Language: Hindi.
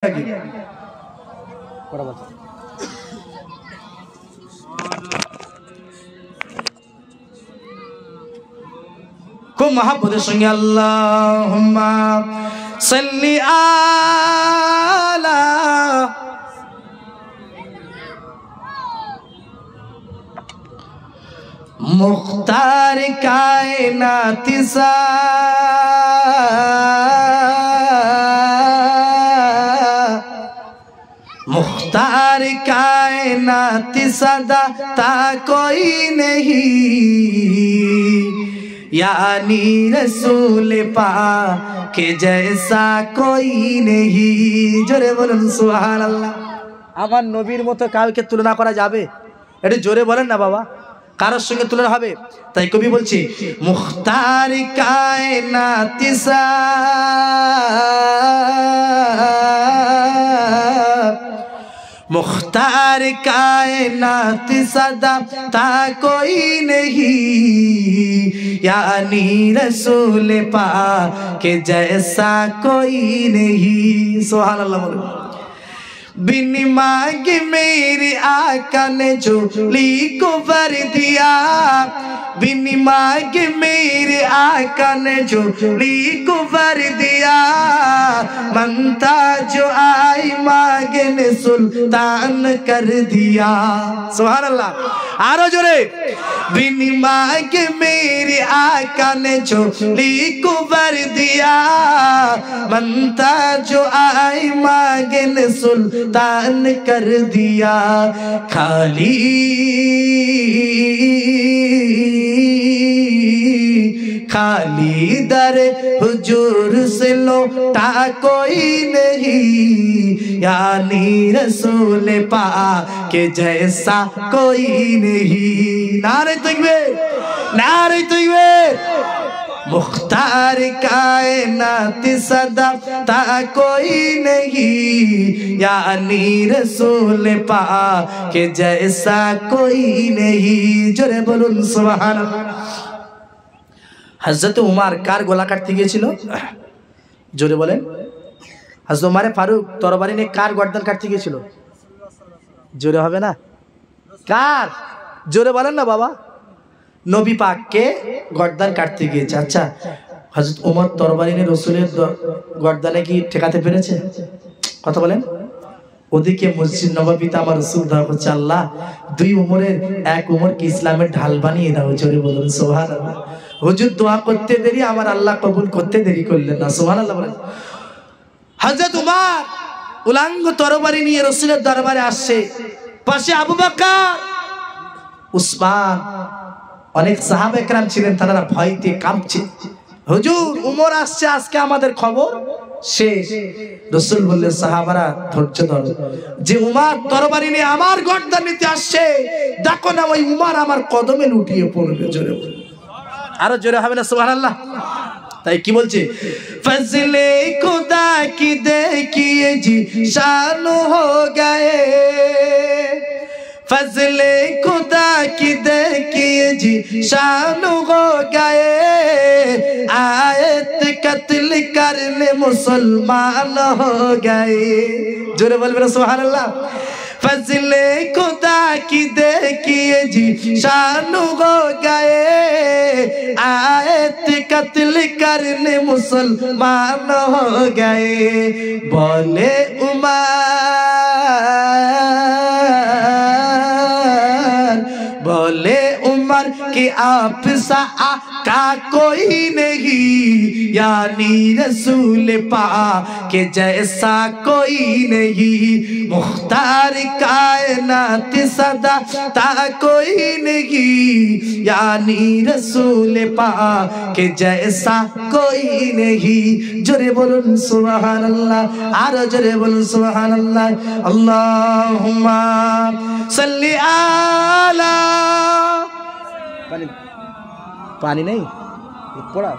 lagi. Kau mahabbat sangi Allahumma salli ala Mukhtar कायनात सा मुख्तार कायनात सदा ता कोई नहीं यानी रसूल पाक के जैसा कोई नहीं जोरे बोलें सुभान अल्लाह আমার নবীর মতো কাউকে তুলনা করা যাবে একটু জোরে বলেন না বাবা কারোর সঙ্গে তুলনা হবে তাই কবি বলছি মুখতার কায়নাত সা मुख्तार कायनात सदा ता कोई नहीं यानी रसूल पाक के जैसा कोई नहीं सुभान अल्लाह बोलो बिन मांगे मेरे आका ने झोली को भर दिया बिन मांगे मेरे आका ने झोली को भर दिया मनता जो आई मांगे ने सुल्तान कर दिया सुभान अल्लाह आरो जोरे बिन मांगे मेरे आका ने झोली को भर दिया मनता जो आई मांगे ने सुल्तान कर दिया खाली खाली दर हुजूर से लौटा कोई नहीं यानी रसूल पाक के जैसा कोई नहीं नारे तकबीर नारे तकबीर मुख्तार कायनात सदा ता कोई नहीं यानी रसूल पाक के जैसा कोई नहीं जोरे बोलुन सुभान अल्लाह हज़रत उमर कार गोला काटते गिয়েছিল জোরে বলেন হযরত উমর ফারুক তরবারি নিয়ে কার গর্দান কাটতে गिয়েছিল জোরে হবে না কার জোরে বলেন না বাবা নবী পাককে গর্দান কাটতে গিয়েছে আচ্ছা হযরত উমর তরবারি নিয়ে রাসূলের গর্দানে কি ঠেকাতে পেরেছে কথা বলেন ওদিকে মসজিদ নববীতে আমার রাসূল দোয়া করছে আল্লাহ দুই উমরের এক উমরকে ইসলামের ঢাল বানিয়ে দাও জোরে বলুন সুবহানাল্লাহ হুজুর দোয়া করতে দেরি আমার আল্লাহ কবুল করতে দেরি করলেন না সুবহানাল্লাহ বলেন হযরত উমর উলাঙ্গ তরবারি নিয়ে রাসূলের দরবারে আসছে পাশে আবু বকর উসমান অনেক সাহাবা একরাম ছিলেন তারা ভয়তে কাঁপছে হুজুর উমর আসছে আজকে আমাদের খবর শেষ রাসূল বললেন সাহাবারা ধৈর্য ধরো যে উমর তরবারি নিয়ে আমার গর্দান নিতে আসছে দেখো না ওই উমর আমার কদমে লুটিয়ে পড়বে জোরে আরো জোরে হবে না সুবহানাল্লাহ তাই কি বলছে ফজলে খুদা কি দেখিয়ে জি শান হো গয়ে फजले खुदा की देखिए जी शान हो गए आयत कत्ल करने मुसलमान हो गए जोरे बोल मेरा सुभान अल्लाह फजले खुदा की देखिए जी शान हो गए आयत कत्ल करने मुसलमान हो गए बोले बोले उमर कि आप सा आका कोई नहीं यानी रसूल पाक के जैसा कोई नहीं मुख्तार कायनात सदा ता कोई नहीं यानी रसूल पाक के जैसा कोई नहीं जोरे बोलुन सुभान अल्लाह आरो जोरे बोलुन सुभान अल्लाह अल्लाहुम्मा सल्ली आला पानी नहीं पड़ा